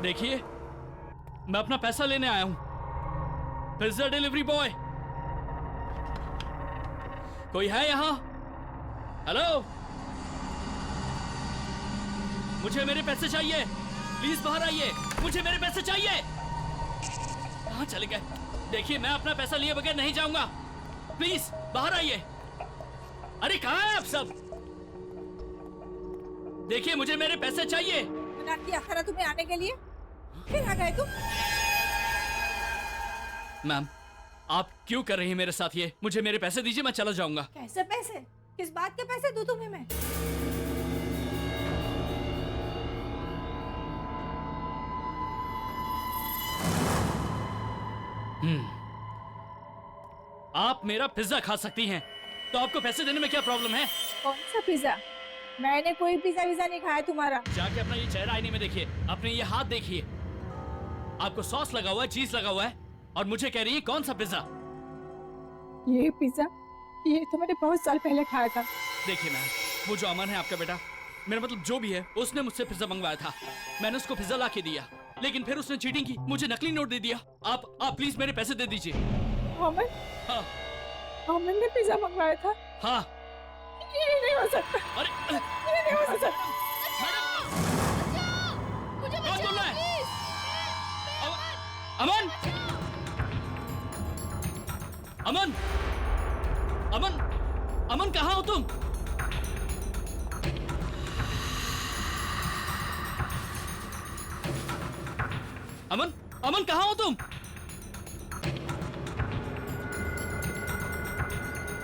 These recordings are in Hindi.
देखिए, मैं अपना पैसा लेने आया हूं। पिज्जा डिलीवरी बॉय, कोई है यहां? हेलो, मुझे मेरे पैसे चाहिए। प्लीज बाहर आइए, मुझे मेरे पैसे चाहिए। कहां चले गए? देखिए, मैं अपना पैसा लिए बगैर नहीं जाऊंगा। प्लीज बाहर आइए। अरे कहां हैं आप सब? देखिए, मुझे मेरे पैसे चाहिए। मना किया था तुम्हें आने के लिए, फिर आ गए तुम। मैम, आप क्यों कर रही हैं मेरे साथ ये? मुझे मेरे पैसे दीजिए, मैं चला जाऊंगा। कैसे पैसे? किस बात के पैसे दूं तुम्हें मैं? आप मेरा पिज्जा खा सकती हैं, तो आपको पैसे देने में क्या प्रॉब्लम है? कौन सा पिज्जा? मैंने कोई पिज्जा विज़ा नहीं खाया तुम्हारा। जाके अपना ये चेहरा आईने में देखिए, अपने ये हाथ देखिए। आपको सॉस लगा हुआ है, चीज लगा हुआ है, और मुझे कह रही है कौन सा पिज्जा? ये पिज्जा, ये तो मैंने बहुत साल पहले खाया था। देखिए मैम, वो जो अमन है आपका बेटा, मेरा मतलब जो भी है, उसने मुझसे पिज्जा मंगवाया था। मैंने उसको पिज्जा ला के दिया, लेकिन फिर उसने चीटिंग की, मुझे नकली नोट दे दिया। आप प्लीज मेरे पैसे दे दीजिए। अमन? हाँ अमन ने पिज्जा मंगवाया था? हाँ। ये नहीं हो सकता। अरे ये नहीं हो सकता। मुझे कौन बोल रहा है? प्लीज। अमन, अमन, अमन, अमन कहाँ हो तुम? अमन, अमन कहाँ हो तुम?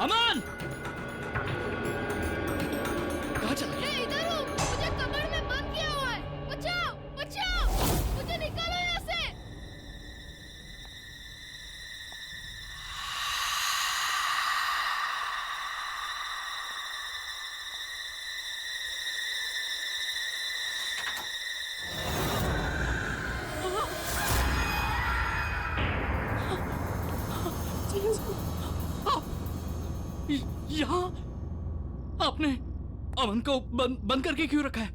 अमन, कहाँ चला गया? मैं इधर हूँ, मुझे कमर में बंद किया हुआ है। बचाओ, बचाओ, मुझे निकालो यहाँ से। यहाँ आपने अमन को बंद करके क्यों रखा है?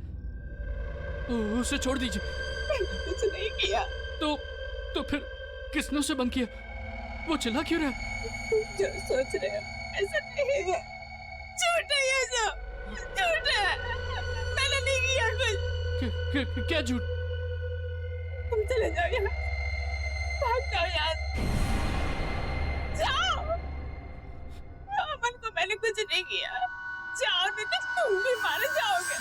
उसे छोड़ दीजिए। कुछ नहीं किया। तो फिर किसने उसे बंद किया? वो चिल्ला क्यों रहा है? तुम जो सोच रहे हो ऐसा नहीं है। झूठ है ये सब, झूठ है। मैंने नहीं किया कुछ। क्या झूठ? तुम चले जाओ यहाँ, भाग जाओ यहाँ, जाओ। अमन को मैंने कुछ नहीं किया। जाओ, नहीं तो तुम भी मारे जाओगे।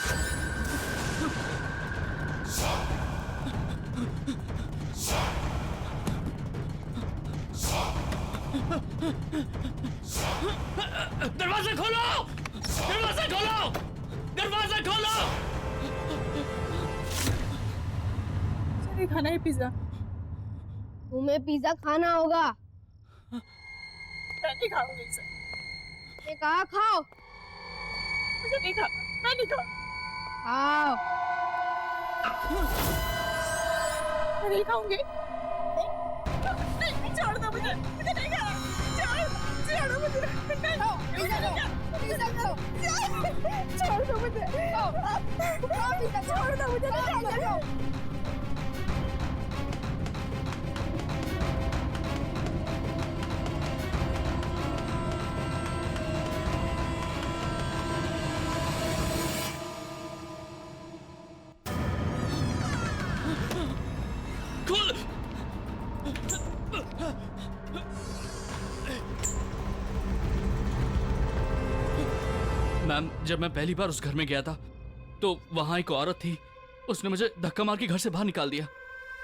दरवाजा खोलो! दरवाजा खोलो! दरवाजा खोलो! मुझे खाना है पिज्जा। तुम्हें पिज्जा खाना होगा। मैं नहीं खाऊंगी इसे। ये कहा खाओ। मुझे नहीं खा, मैं नहीं खाऊं। खाओ। मैं नहीं खाऊंगी। नहीं, छोड़ दो मुझे नहीं खाना। छोड़ दो मुझे, नहीं खाओ, पिज्जा खाओ, पिज्जा खाओ। छोड़ दो मुझे, खाओ, पिज्जा छोड़ दो मुझे, नहीं खाना। खोल! मैम, जब मैं पहली बार उस घर में गया था तो वहां एक औरत थी। उसने मुझे धक्का मार के घर से बाहर निकाल दिया।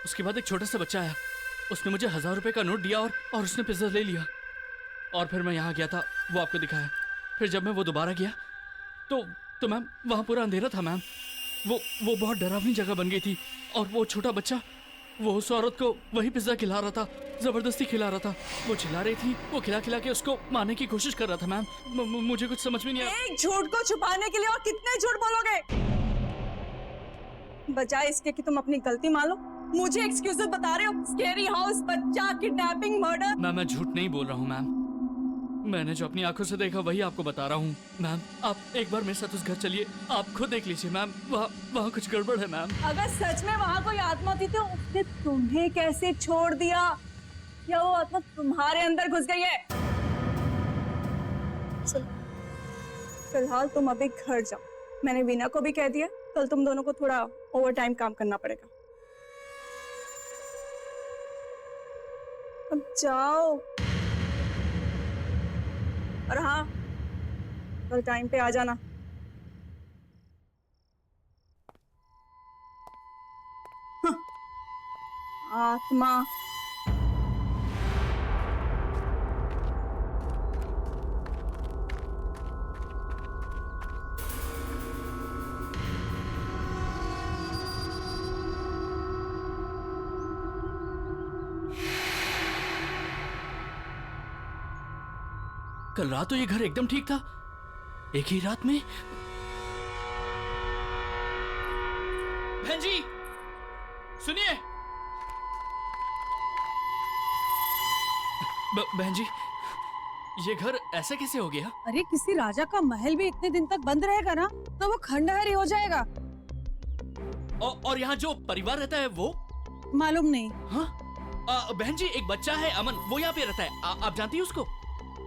उसके बाद एक छोटा सा बच्चा आया, उसने मुझे 1000 रुपए का नोट दिया और उसने पिज्जा ले लिया। और फिर मैं यहाँ गया था, वो आपको दिखाया। फिर जब मैं वो दोबारा गया तो मैम वहाँ पूरा अंधेरा था मैम। वो बहुत डरावनी जगह बन गई थी। और वो छोटा बच्चा, वो उस औरत को वही पिज्जा खिला रहा था, जबरदस्ती खिला रहा था। वो चिल्ला रही थी, वो खिला के उसको मारने की कोशिश कर रहा था मैम। मुझे कुछ समझ में नहीं आया। एक झूठ को छुपाने के लिए और कितने झूठ बोलोगे? बजाय इसके कि तुम अपनी गलती मान लो, मुझे एक्सक्यूजेस बता रहे हो। स्केरी हाउस, बच्चा, किडनैपिंग, मर्डर। मैं झूठ नहीं बोल रहा हूँ मैम। मैंने जो अपनी आंखों से देखा वही आपको बता रहा हूँ मैम। आप एक बार मेरे साथ उस घर चलिए, आप खुद देख लीजिए मैम। वहाँ कुछ गड़बड़ है मैम। अगर सच में वहाँ कोई आत्मा थी तो उसने तुम्हें कैसे छोड़ दिया, या वो आत्मा तुम्हारे अंदर घुस गई है? चलो फिलहाल तुम अभी घर जाओ, मैंने वीना को भी कह दिया कल तुम दोनों को थोड़ा ओवर टाइम काम करना पड़ेगा। अब जाओ, और हाँ कल टाइम पे आ जाना। हाँ, आत्मा। कल रात तो ये घर एकदम ठीक था, एक ही रात में। बहन जी सुनिए। बहन जी ये घर ऐसा कैसे हो गया? अरे किसी राजा का महल भी इतने दिन तक बंद रहेगा ना तो वो खंडहर ही हो जाएगा। और यहाँ जो परिवार रहता है वो? मालूम नहीं। हाँ बहन जी एक बच्चा है अमन, वो यहाँ पे रहता है, आप जानती है उसको?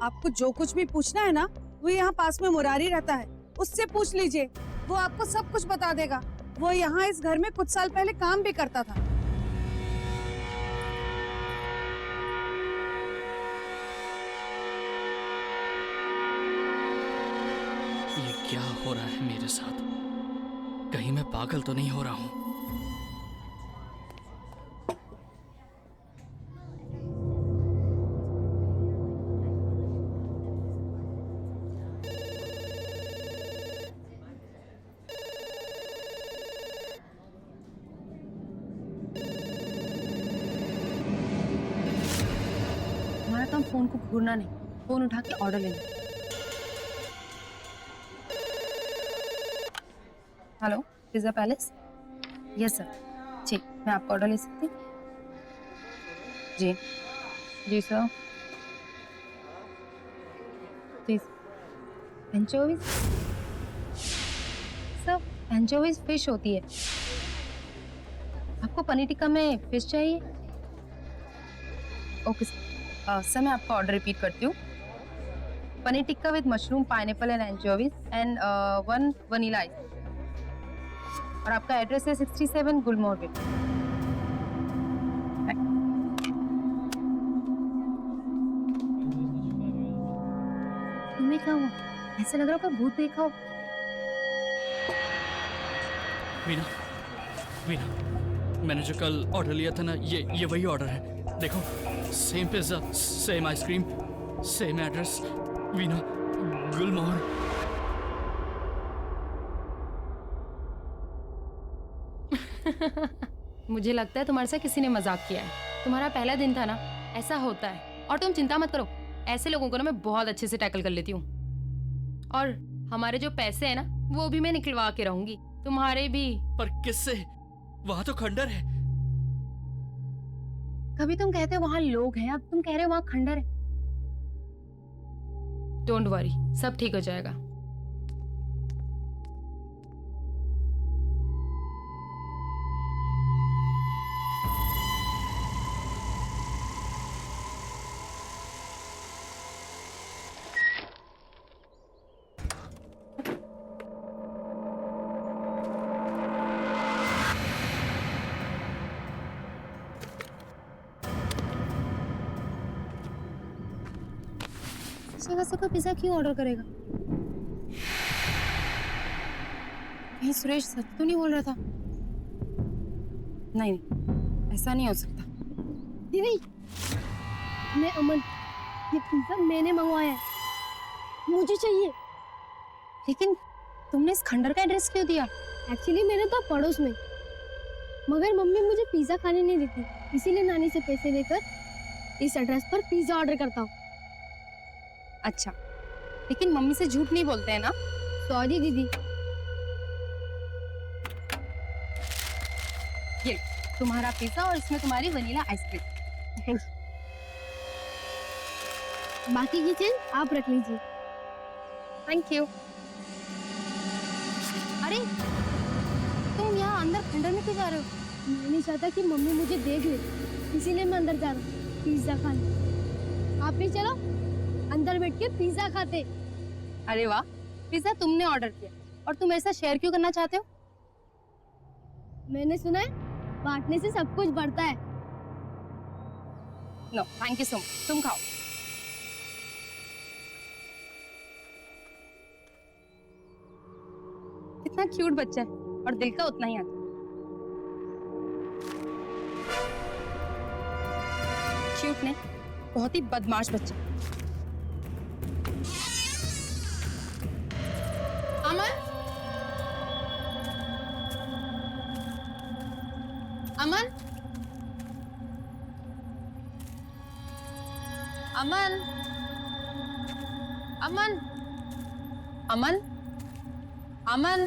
आपको जो कुछ भी पूछना है ना, वो यहाँ पास में मुरारी रहता है, उससे पूछ लीजिए, वो आपको सब कुछ बता देगा। वो यहाँ इस घर में कुछ साल पहले काम भी करता था। ये क्या हो रहा है मेरे साथ? कहीं मैं पागल तो नहीं हो रहा हूँ? हमारा काम फोन को घूरना नहीं, फोन उठा के ऑर्डर लेना। Hello pizza palace. Yes sir, जी मैं आपका ऑर्डर ले सकती हूँ? जी जी sir. Please anchovies sir, anchovies fish होती है। आपको पनीर टिक्का में फिश चाहिए? ओके सर, मैं आपका ऑर्डर रिपीट करती हूँ। Paneer tikka with mushroom, pineapple and anchovies and 1 vanilla ice. और आपका एड्रेस है 67 गुलमोहर वे। तुम्हें क्या हुआ? ऐसा लग रहा है भूत देखा हो। वीना, वीना, मैंने जो कल ऑर्डर लिया था ना, ये वही ऑर्डर है। देखो, same pizza, same ice cream, same address, Veena, Gulmohar. मुझे लगता है तुम्हारे साथ किसी ने मजाक किया है। तुम्हारा पहला दिन था ना, ऐसा होता है। और तुम चिंता मत करो, ऐसे लोगों को ना मैं बहुत अच्छे से टैकल कर लेती हूँ। और हमारे जो पैसे हैं ना, वो भी मैं निकलवा के रहूंगी, तुम्हारे भी। पर किससे? वहां तो खंडर है। कभी तुम कहते हो वहां लोग हैं, अब तुम कह रहे हो वहां खंडर है। डोंट वरी, सब ठीक हो जाएगा। सुबह पिज्जा क्यों ऑर्डर करेगा? कहीं सुरेश सच तो नहीं बोल रहा था? नहीं, ऐसा नहीं हो सकता। दीदी, मैं अमन, ये पिज्जा मैंने मंगवाया है, मुझे चाहिए। लेकिन तुमने इस खंडर का एड्रेस क्यों दिया? एक्चुअली मेरे तो पड़ोस में, मगर मम्मी मुझे पिज्जा खाने नहीं देती, इसीलिए नानी से पैसे लेकर इस एड्रेस पर पिज्जा ऑर्डर करता हूँ। अच्छा, लेकिन मम्मी से झूठ नहीं बोलते हैं ना? सॉरी दीदी। ये तुम्हारा पिज्जा और इसमें तुम्हारी वनीला आइसक्रीम। बाकी की चेंज आप रख लीजिए। Thank you. अरे तुम यहाँ अंदर खंडर में क्यों जा रहे हो? मैं नहीं चाहता कि मम्मी मुझे देख ले, इसीलिए मैं अंदर जा रहा हूँ पिज्जा खाने। आप भी चलो, अंदर बैठ के पिज्जा खाते। अरे वाह, पिज्जा तुमने ऑर्डर किया और तुम ऐसा शेयर क्यों करना चाहते हो? मैंने सुना है बांटने से सब कुछ बढ़ता है। No thank you so much, तुम खाओ। कितना क्यूट बच्चा है और दिल का उतना ही आता। क्यूट नहीं, बहुत ही बदमाश बच्चा। अमन, अमन, अमन, अमन, अमन, अमन,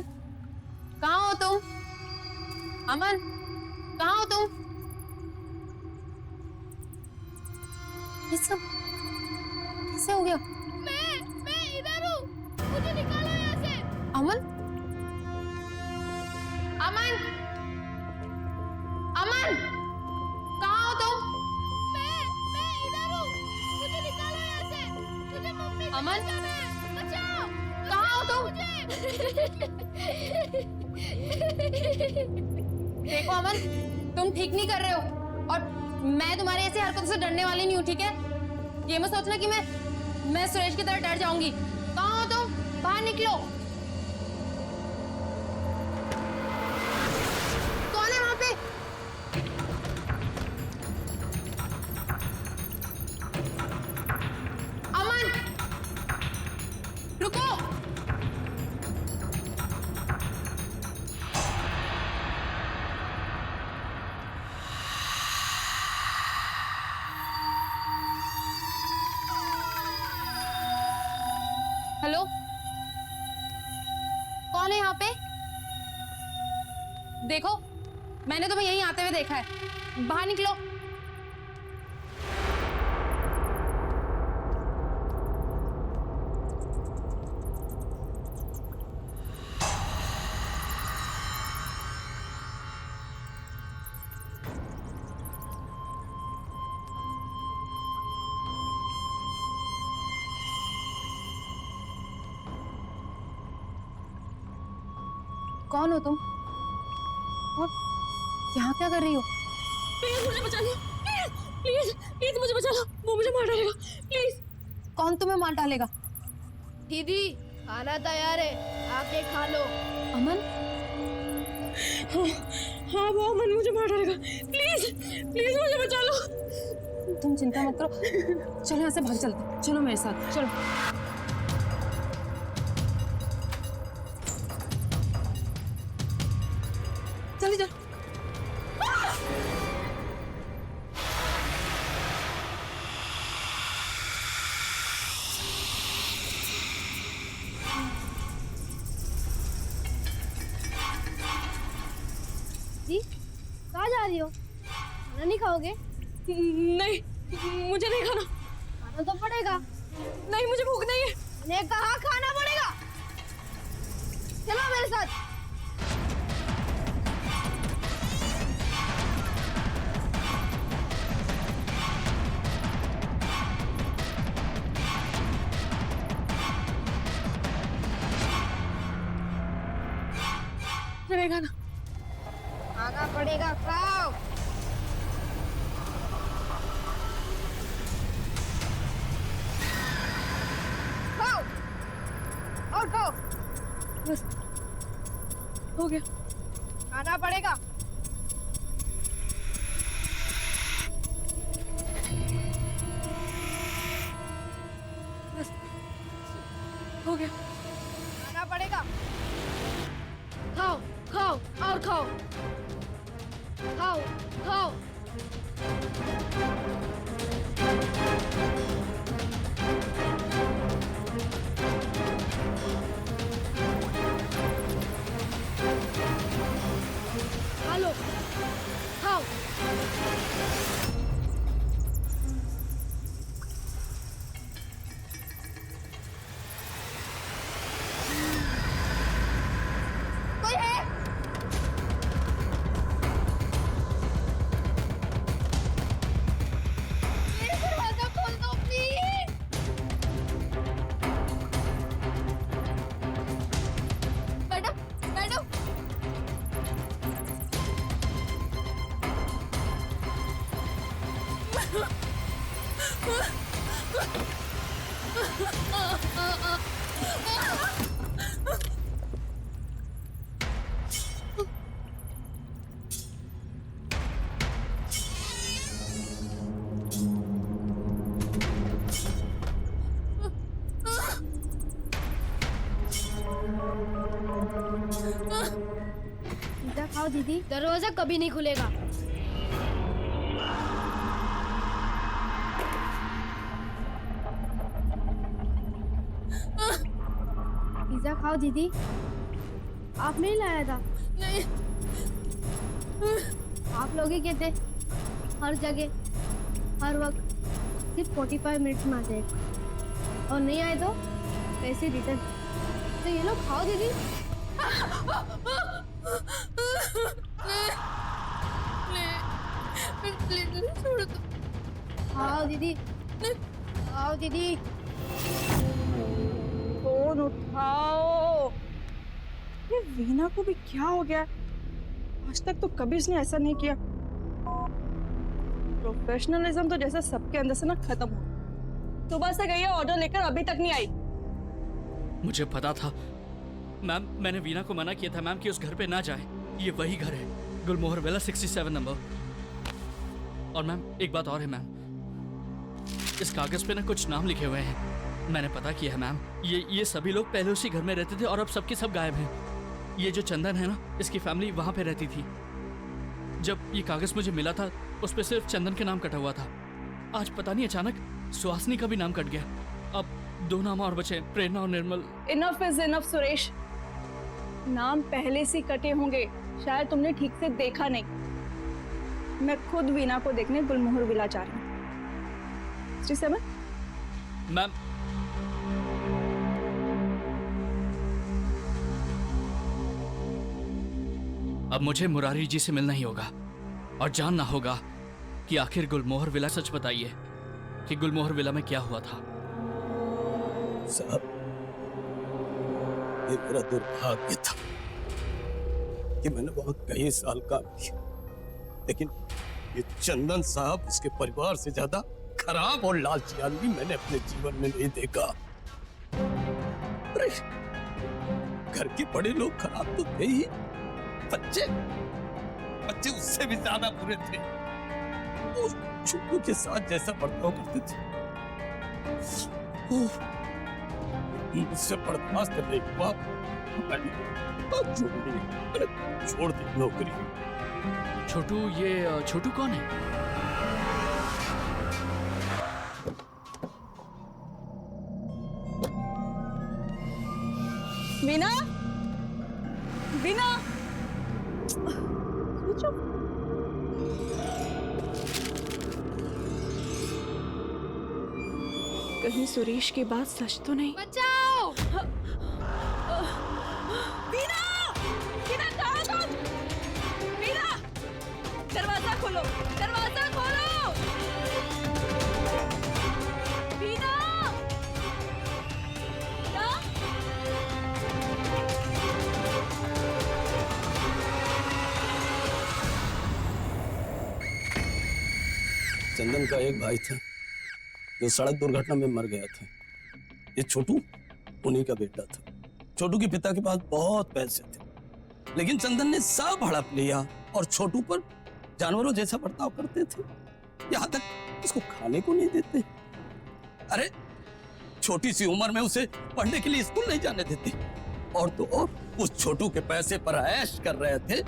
कहाँ हो तुम? अमन, कहाँ हो तुम? ये सब कैसे हो गया? मैं इधर हूँ, मुझे निकालो यहाँ से। अमन, अमन, अमन, कहाँ हो तुम? मैं इधर हूँ, मुझे निकालो यहाँ से। मुझे मम्मी से अमन, बचाना है, बचाओ। कहाँ हो तुम? देखो अमन, तुम ठीक नहीं कर रहे हो और मैं तुम्हारी ऐसी हरकतों से डरने वाली नहीं हूँ, ठीक है? ये मत सोचना कि मैं सुरेश की तरह डर जाऊंगी। कहाँ हो तुम? बाहर निकलो। कौन है वहां पे? अमन, रुको। हेलो, कौन है यहाँ पे? देखो, मैंने तुम्हें यहीं आते हुए देखा है। बाहर निकलो। कौन हो तुम और यहाँ क्या कर रही हो? प्लीज मुझे बचा लो, प्लीज प्लीज मुझे बचा लो, वो मुझे मार डालेगा, प्लीज। कौन तुम्हें मार डालेगा? दीदी खाना तैयार है, आके खा लो। अमन, हाँ वो अमन मुझे मार डालेगा, प्लीज प्लीज मुझे बचा लो। तुम चिंता मत करो, चलो यहाँ से भाग चलते। चलो मेरे साथ, चलो। जल्दी चल। जी कहाँ जा रही हो? खाना नहीं खाओगे? नहीं, मुझे नहीं खाना। खाना तो पड़ेगा। नहीं, मुझे भूख नहीं है। मैंने कहा खाना पड़ेगा। चलो मेरे साथ। नहीं खाना। खाना पड़ेगा, खाओ। खाओ और खाओ। बस हो गया। खाना पड़ेगा। बस हो गया। खाना पड़ेगा। खाओ खाओ और खाओ। खाओ खाओ। खा लो, खाओ। पिज्जा खाओ दीदी, दरवाजा कभी नहीं खुलेगा। पिज्जा खाओ दीदी, आप नहीं लाया था? नहीं। आप लोग ही कहते हर जगह हर वक्त सिर्फ 45 मिनट्स में आ जाएगा और नहीं आए तो पैसे रिटर्न। तो ये लोग खाओ दीदी। प्लीज छोड़ दो। खाओ दीदी, खाओ दीदी। फोन उठाओ। ये वीना को भी क्या हो गया? आज तक तो कभी उसने ऐसा नहीं किया। प्रोफेशनलिज्म तो जैसे सबके अंदर से ना खत्म हो। सुबह से गई है ऑर्डर लेकर, अभी तक नहीं आई। मुझे पता था मैम, मैंने वीना को मना किया था मैम कि उस घर पे ना जाए। ये वही घर है, गुलमोहर विला 67 नंबर। और मैम एक बात और है मैम, इस कागज पे ना कुछ नाम लिखे हुए हैं। मैंने पता किया है मैम, ये सभी लोग पहले उसी घर में रहते थे और अब सबके सब गायब हैं। ये जो चंदन है ना, इसकी फैमिली वहां पे रहती थी। जब ये कागज मुझे मिला था उस पे सिर्फ चंदन के नाम कटा हुआ था। आज पता नहीं अचानक सुहासनी का भी नाम कट गया। अब 2 नाम और बचे, प्रेरणा और Nirmal. Enough is enough Suresh. नाम पहले से कटे होंगे, शायद तुमने ठीक से देखा नहीं। मैं खुद वीना को देखने गुलमोहर विला जा रही हूँ। 67 मैम अब मुझे मुरारी जी से मिलना ही होगा और जानना होगा कि आखिर गुलमोहर विला, सच बताइए कि गुलमोहर विला में क्या हुआ था। साहब, ये मेरा दुर्भाग्य था कि मैंने वहां कई साल काम किया, लेकिन ये चंदन साहब, इसके परिवार से ज्यादा खराब और लालची आदमी मैंने अपने जीवन में नहीं देखा। अरे घर के बड़े लोग खराब तो थे ही, बच्चे उससे भी ज्यादा बुरे थे। वो छोटू के साथ जैसा बर्ताव करते थे मुझसे बर्दाश्त नहीं हुआ। मैंने छोड़ दी नौकरी। छोटू, ये छोटू कौन है? Veena, Veena, switch off. कहीं सुरेश की बात सच तो नहीं? बचाओ! वीना, वीना कहाँ तुम? वीना, दरवाजा खोलो, दरवाजा खोलो। वीना, वीना, चंदन का एक भाई था जो सड़क दुर्घटना में मर गया था। ये छोटू उन्हीं का बेटा था। छोटू के पिता के पास बहुत पैसे थे, लेकिन चंदन ने सब हड़प लिया और छोटू पर जानवरों जैसा बर्ताव करते थे। यहाँ तक उसको खाने को नहीं देते। अरे छोटी सी उम्र में उसे पढ़ने के लिए स्कूल नहीं जाने देते। और तो और उस छोटू के पैसे पर ऐश कर रहे थे,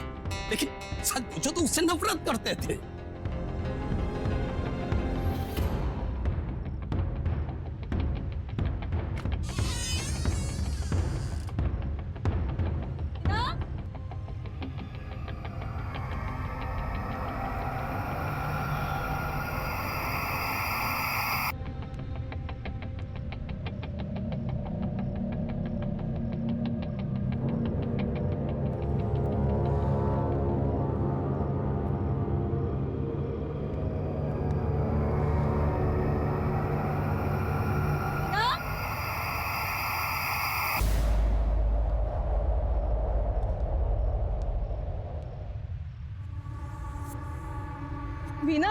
लेकिन सच पूछो तो उससे नफरत करते थे। वीना,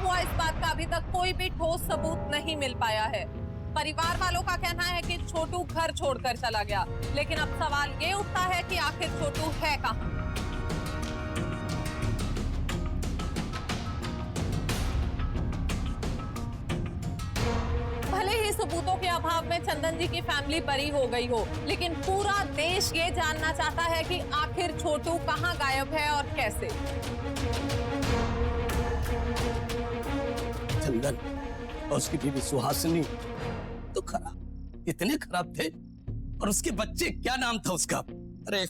हुआ इस बात का अभी तक कोई भी ठोस सबूत नहीं मिल पाया है। परिवार वालों का कहना है कि छोटू घर छोड़कर चला गया, लेकिन अब सवाल ये उठता है कि आखिर छोटू है कहाँ। भले ही सबूतों के अभाव में चंदन जी की फैमिली बरी हो गई हो, लेकिन पूरा देश ये जानना चाहता है कि आखिर छोटू कहाँ गायब है और कैसे। चंदन और उसकी बीवी सुहासिनी तो खराब, इतने खराब थे। और उसके बच्चे, क्या नाम था उसका? अरे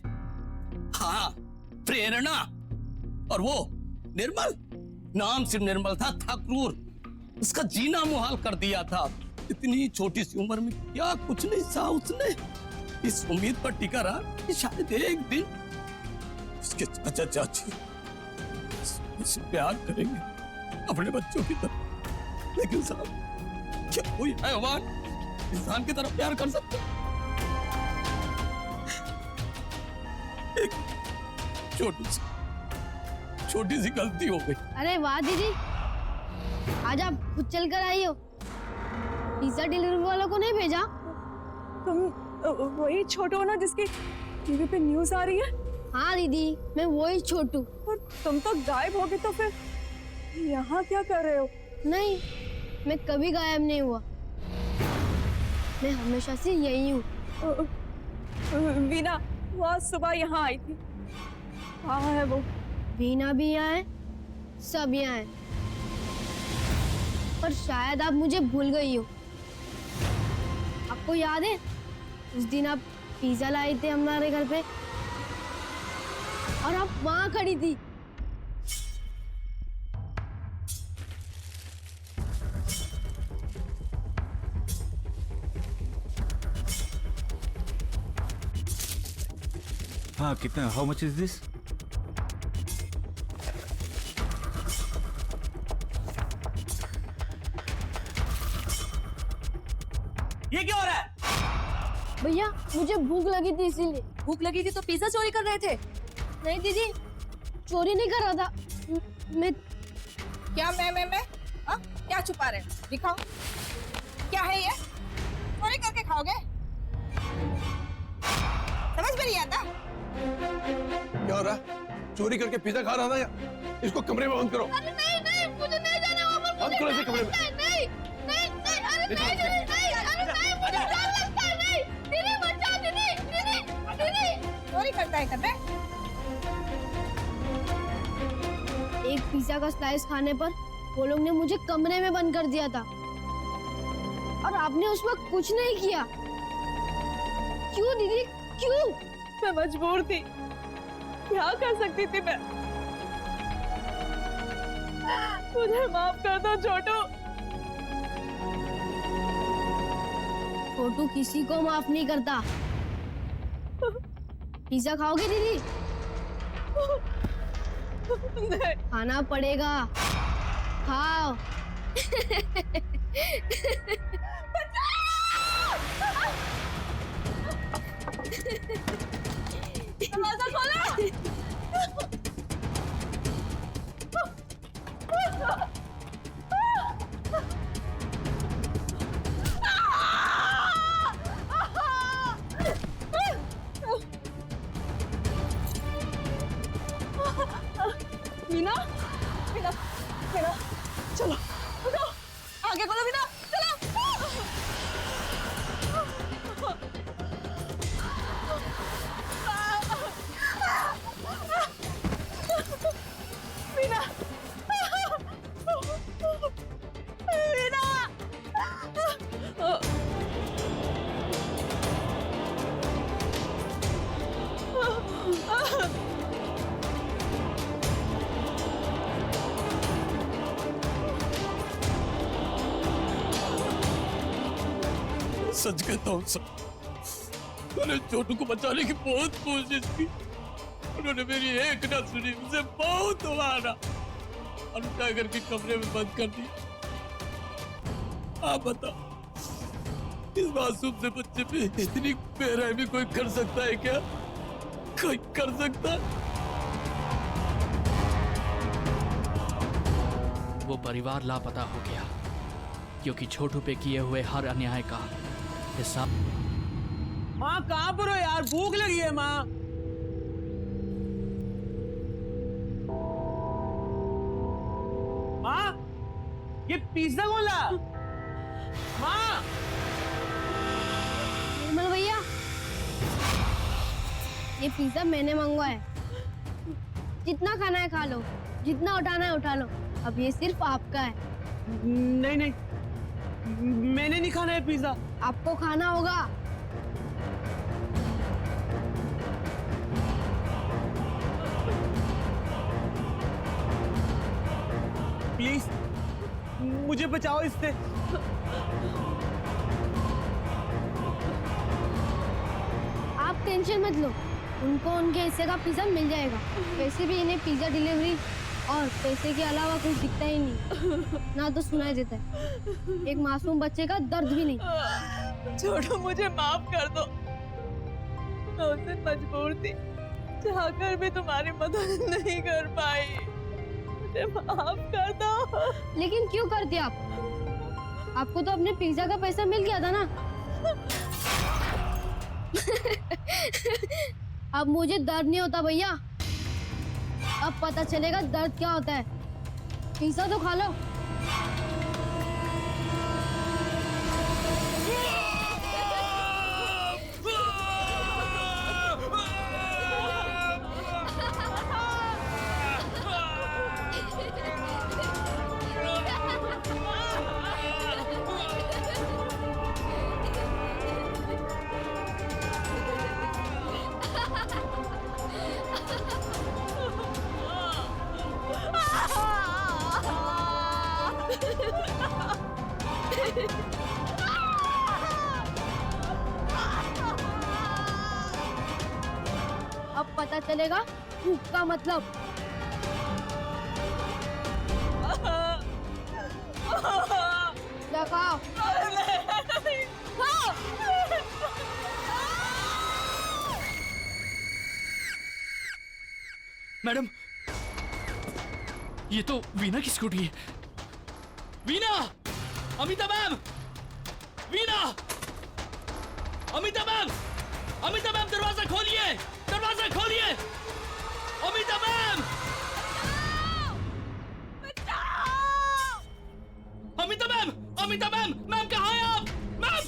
हाँ, प्रेरणा। और वो निर्मल, नाम सिर्फ निर्मल था क्रूर। उसका जीना मुहाल कर दिया था। इतनी छोटी सी उम्र में क्या कुछ नहीं सहा उसने। इस उम्मीद पर टिका रहा कि शायद एक दिन उसके चाचा चाची उससे प्यार करेंगे अपने बच्चों की तरह। लेकिन साहब, क्या कोई हैवान इंसान की तरह प्यार कर सकता? एक छोटी सी गलती हो गई। अरे वाह दीदी, आज आप खुद चल कर आई हो। पिज्जा डिलीवरी वालों को नहीं भेजा? तुम वही छोटू हो ना जिसकी टीवी पे न्यूज आ रही है? हाँ दीदी, मैं वही छोटू। और तुम तो गायब हो गए, तो फिर यहाँ क्या कर रहे हो? नहीं, मैं कभी गायब नहीं हुआ। मैं हमेशा से यही हूँ। वीना वो आज सुबह यहाँ आई थी। कहाँ है वो? वीना भी यहाँ है, सब यहाँ है। पर शायद आप मुझे भूल गई हो। आपको याद है उस दिन आप पिज्जा लाए थे हमारे घर पे और आप वहां खड़ी थी। हाँ, कितना? How much is this? ये क्या हो रहा है? भैया मुझे भूख लगी थी इसीलिए। भूख लगी थी तो पिज्जा चोरी कर रहे थे? नहीं दीदी, चोरी नहीं कर रहा था मैं। क्या मैं? हाँ? क्या छुपा रहे? दिखाओ, क्या है ये? चोरी करके खाओगे? समझ में नहीं आता? क्या हो रहा है? चोरी करके पिज्जा खा रहा था या? इसको कमरे में बंद करो। अरे नहीं, मुझे नहीं जाना वहाँ पर। बंद करो इसे कमरे में। नहीं, अरे मुझे डर लगता है। नहीं, दीदी बचाओ, दीदी। चोरी करता है कमरे? एक पिज्जा का स्लाइस खाने पर वो लोग ने मुझे कमरे में बंद कर दिया था और आपने उस वक्त कुछ नहीं किया। क्यों दीदी, क्यों? मैं मजबूर थी, क्या कर सकती थी मैं? मुझे माफ कर दो छोटू। छोटू किसी को माफ नहीं करता। पिज्जा खाओगे दीदी? नहीं। खाना पड़ेगा, खाओ। दरवाजा खोलो। मीना, मीना, मीना, चलो, उठो, आगे खोलो मीना, चलो। मीना, सच कहता हूँ सर, मैंने छोटू को बचाने की बहुत कोशिश की। उन्होंने मेरी एक न सुनी, मुझे बहुत मारा और उठा करके कमरे में बंद कर दिया। आप बताओ, इस मासूम से बच्चे पे इतनी बेरहमी कोई कर सकता है क्या? कोई कर सकता? वो परिवार लापता हो गया, क्योंकि छोटू पे किए हुए हर अन्याय का हिसाब। माँ कहाँ पर हो यार, भूख लगी है माँ। माँ ये पिज्जा कौन ला? माँ निर्मल भैया, ये पिज्जा मैंने मंगवाया है। जितना खाना है खा लो, जितना उठाना है उठा लो, अब ये सिर्फ आपका है। नहीं नहीं, मैंने नहीं खाना है पिज्जा। आपको खाना होगा। प्लीज मुझे बचाओ इससे। आप टेंशन मत लो, उनको उनके हिस्से का पिज्जा मिल जाएगा। वैसे भी इन्हें पिज्जा डिलीवरी और पैसे के अलावा कुछ दिखता ही नहीं, ना तो सुनाई देता है। एक मासूम बच्चे का दर्द भी नहीं। छोटू मुझे माफ कर दो, मैं उस दिन मजबूर थी, चाहकर भी तुम्हारी मदद नहीं कर पाई, मुझे माफ कर दो। लेकिन क्यों करते आप? आपको तो अपने पिज्जा का पैसा मिल गया था ना। अब मुझे दर्द नहीं होता भैया, अब पता चलेगा दर्द क्या होता है। पिज्जा तो खा लो। अब पता चलेगा भूख का मतलब। क्या खाओ? मैडम, ये तो वीना की स्कूटी है। Veena! Amita ma'am! Veena! Amita ma'am! Amita ma'am, दरवाजा खोलिए! दरवाजा खोलिए! Amita ma'am! Amita ma'am! Amita ma'am! Ma'am कहाँ हैं आप? मैम!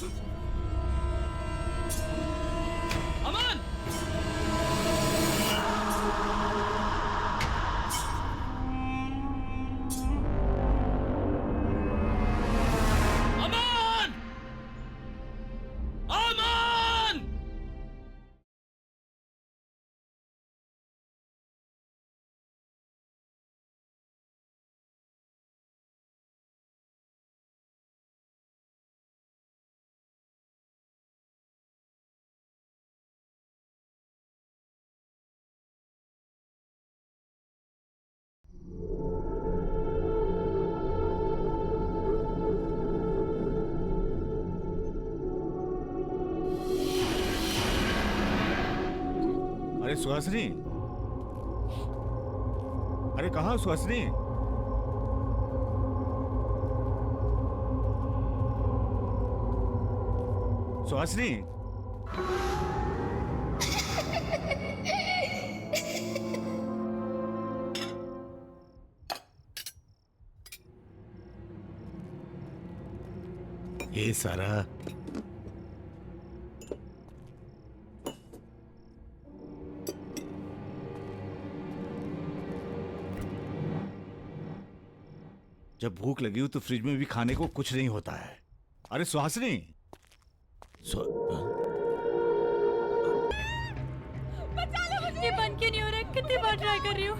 अमन! अमन! अमन! अरे सुहासिनी, अरे कहाँ हो सुहासिनी? सुहासिनी, ये सारा जब भूख लगी हो तो फ्रिज में भी खाने को कुछ नहीं होता है। अरे सुहासिनी, ये बंद क्यों नहीं हो रहा? कितनी बार ट्राई कर रही हूँ।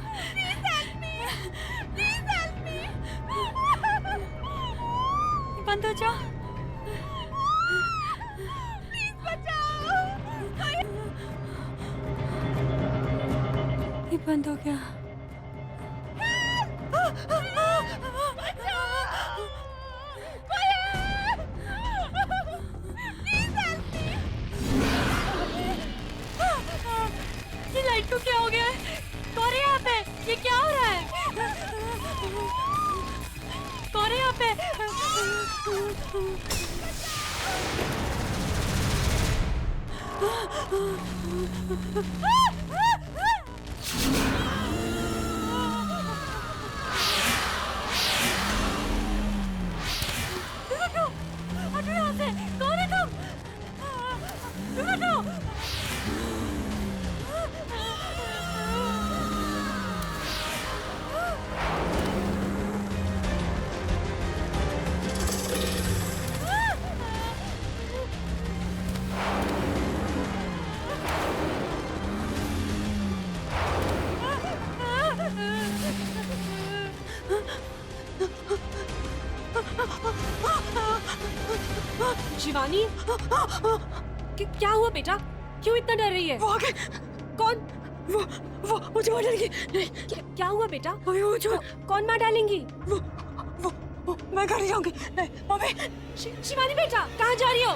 बंद हो जाओ। ये बंद हो गया। ये लाइट को क्या हो गया है? कौन है यहाँ पे? ये क्या हो रहा है? हटो यहाँ से, कौन है तुम? हटो। शिवानी, क्या हुआ बेटा? क्यों इतना डर रही है? वो आगे, कौन? वो मुझे मार डालेगी। नहीं, क्या हुआ बेटा? मुझे कौन मार डालेंगी? वो मैं घर जाऊंगी। नहीं, मम्मी। शिवानी बेटा, कहाँ जा रही हो?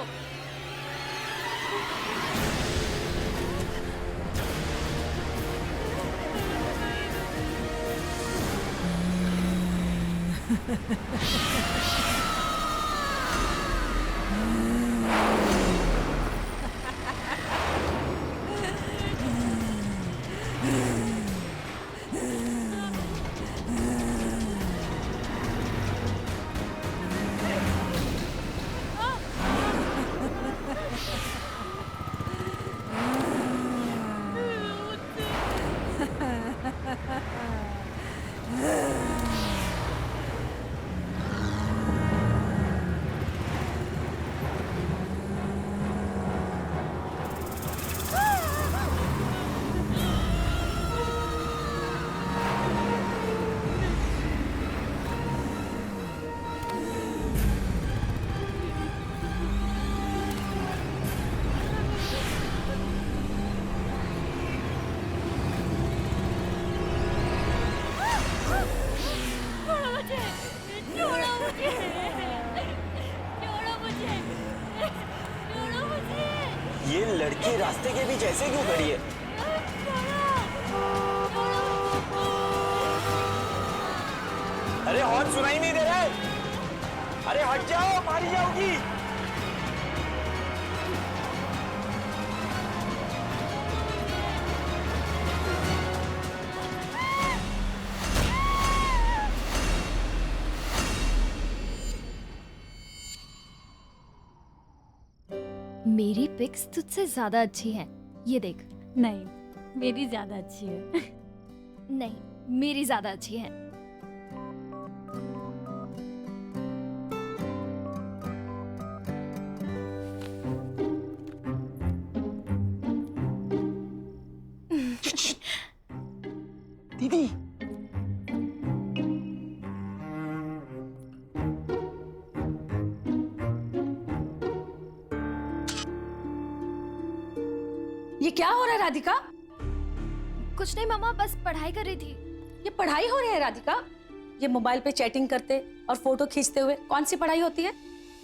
ये लड़की रास्ते के बीच ऐसे क्यों खड़ी है? अरे हॉर्न सुनाई नहीं दे रहा है? अरे हट जाओ, मारी जाओगी। मेरी पिक्स तुझसे ज्यादा अच्छी हैं। ये देख। नहीं, मेरी ज्यादा अच्छी है। नहीं, मेरी ज्यादा अच्छी है। दीदी, ये क्या हो रहा है राधिका? कुछ नहीं मामा, बस पढ़ाई कर रही थी। ये पढ़ाई हो रही है राधिका? ये मोबाइल पे चैटिंग करते और फोटो खींचते हुए कौन सी पढ़ाई होती है?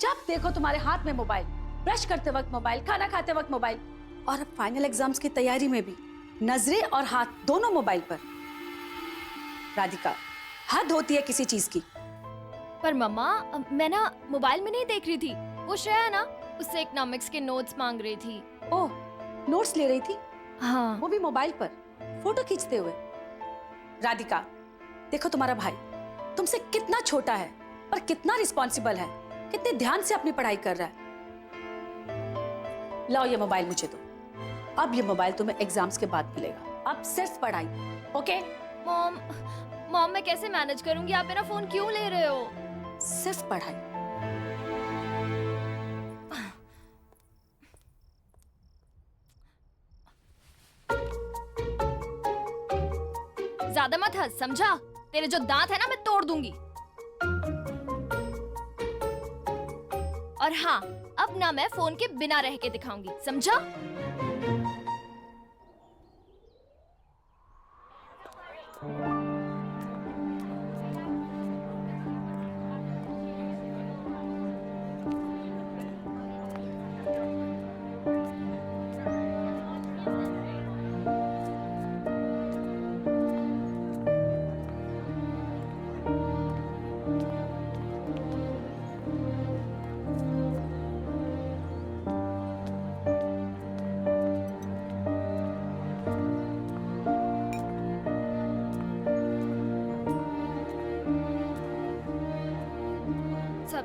जब देखो तुम्हारे हाथ में मोबाइल, ब्रश करते वक्त मोबाइल, खाना खाते वक्त मोबाइल, और अब फाइनल एग्जाम्स की तैयारी में भी नजरें और हाथ दोनों मोबाइल पर। राधिका, हद होती है किसी चीज की। पर मम्मा, मैं ना मोबाइल में नहीं देख रही थी। वो श्रेया ना, उससे इकोनॉमिक्स के नोट्स मांग रही थी। ओह, नोट्स ले रही थी? हाँ। वो भी मोबाइल पर, फोटो खींचते हुए। राधिका, देखो तुम्हारा भाई तुमसे कितना छोटा है और कितना रिस्पॉन्सिबल है, कितने ध्यान से अपनी पढ़ाई कर रहा है। लाओ ये मोबाइल मुझे दो। अब ये मोबाइल तुम्हें एग्जाम्स के बाद मिलेगा। अब सिर्फ पढ़ाई, ओके? मॉम मैं कैसे मैनेज करूंगी? आप मेरा फोन क्यों ले रहे हो? सिर्फ पढ़ाई। ज्यादा मत हंस, समझा? तेरे जो दांत है ना, मैं तोड़ दूंगी। और हाँ, अब ना मैं फोन के बिना रह के दिखाऊंगी, समझा?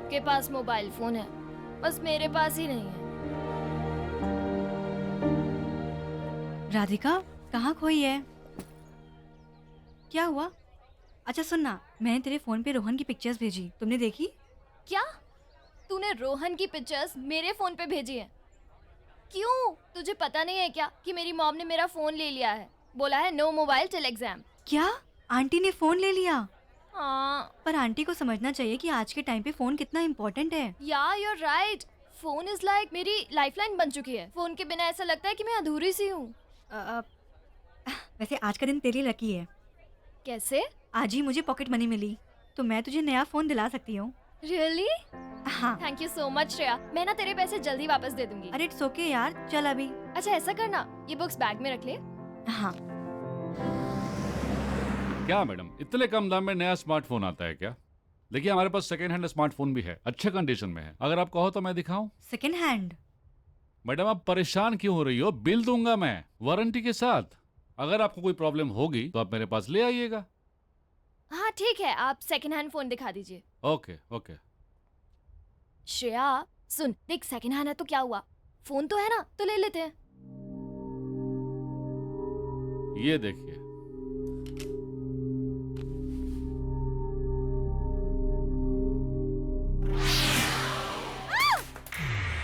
सबके पास मोबाइल फोन है, बस मेरे पास ही नहीं है। राधिका कहाँ खोई है? क्या हुआ? अच्छा सुनना, मैंने तेरे फोन पे रोहन की पिक्चर्स भेजी, तुमने देखी? क्या तूने रोहन की पिक्चर्स मेरे फोन पे भेजी है? क्यों? तुझे पता नहीं है क्या कि मेरी मॉम ने मेरा फोन ले लिया है? बोला है नो मोबाइल टिल एग्जाम। क्या आंटी ने फोन ले लिया? हाँ, पर आंटी को समझना चाहिए कि आज के टाइम पे फोन कितना इम्पोर्टेंट है। या you are right, phone is like मेरी लाइफलाइन बन चुकी है। फोन के बिना ऐसा लगता है कि मैं अधूरी सी हूँ। वैसे आज का दिन तेरे लिए लकी है। कैसे? आज ही मुझे पॉकेट मनी मिली, तो मैं तुझे नया फोन दिला सकती हूँ। रियली? हाँ। Thank you so much Shreya, मैं ना तेरे पैसे जल्दी वापस दे दूंगी। अरे इट्स ओके यार, चल अभी। अच्छा ऐसा करना, ये बुक्स बैग में रख ले। हाँ। क्या मैडम, इतने कम दाम में नया स्मार्टफोन आता है क्या? देखिए हमारे पास सेकेंड हैंड स्मार्टफोन भी है, अच्छे कंडीशन में है। अगर आप कहो तो मैं दिखाऊं? Second hand? मैडम आप परेशान क्यों हो रही हो? बिल दूंगा मैं वारंटी के साथ। अगर आपको कोई प्रॉब्लम होगी तो आप मेरे पास ले आइएगा। हाँ ठीक है, आप सेकंड हैंड फोन दिखा दीजिए। Okay okay. श्रेया सुन, देख सेकंड हैंड है तो क्या हुआ, फोन तो है ना, तो ले लेते हैं। ये देखिए।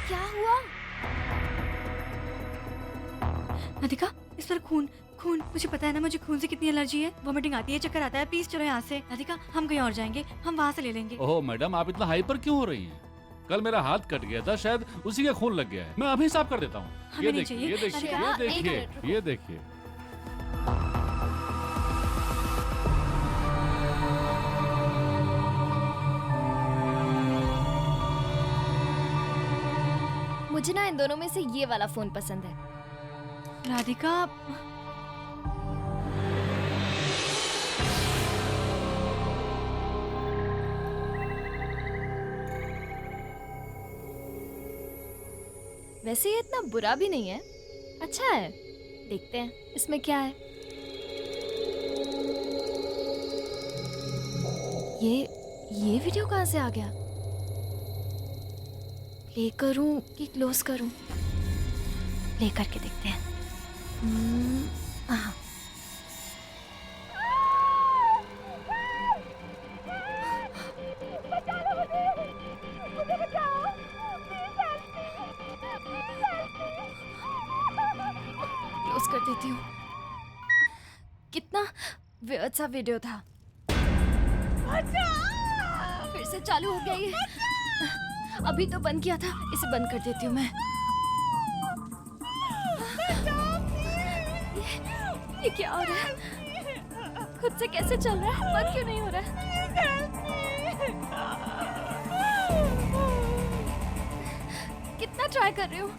क्या हुआ? राधिका इस पर खून खून, मुझे पता है ना मुझे खून से कितनी एलर्जी है, वॉमिटिंग आती है, चक्कर आता है। प्लीज चलो यहाँ से। राधिका हम कहीं और जाएंगे, हम वहाँ से ले लेंगे। ओह मैडम आप इतना हाइपर क्यों हो रही हैं? कल मेरा हाथ कट गया था, शायद उसी का खून लग गया है। मैं अभी साफ कर देता हूँ। ये देखिए ये देखिए ये देखिए ये देखिए। मुझे ना इन दोनों में से ये वाला फोन पसंद है। राधिका वैसे ये इतना बुरा भी नहीं है, अच्छा है। देखते हैं इसमें क्या है। ये वीडियो कहाँ से आ गया? प्ले करूं कि क्लोज करूं? प्ले करके देखते हैं। हाँ। क्लोज कर देती हूँ। कितना वियर्ड सा वीडियो था। फिर से चालू हो गया ये। अभी तो बंद किया था, इसे बंद कर देती हूँ मैं। ये क्या हो रहा है? खुद से कैसे चल रहा है? बंद क्यों नहीं हो रहा है? कितना ट्राई कर रही हूँ।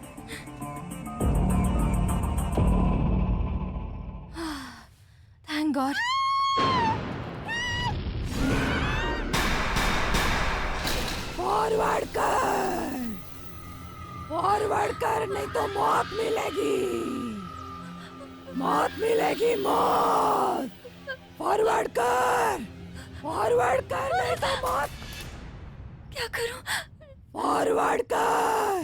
Thank God. फॉरवर्ड कर नहीं तो मौत मिलेगी, मौत मिलेगी, मौत। फॉरवर्ड कर नहीं तो मौत। क्या करूं? फॉरवर्ड कर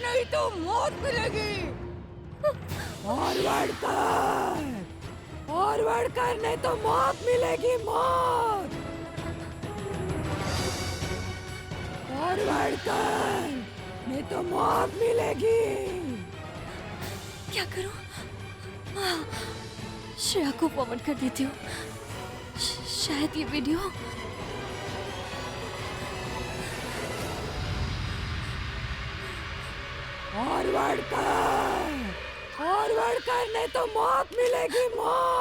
नहीं तो मौत मिलेगी। फॉरवर्ड कर नहीं तो मौत मिलेगी, मौत। फॉरवर्ड कर नहीं तो मौत मिलेगी। क्या करूं? श्रेया को फॉरवर्ड कर देती हूँ, शायद ये वीडियो। फॉरवर्ड कर नहीं तो मौत मिलेगी, मौत।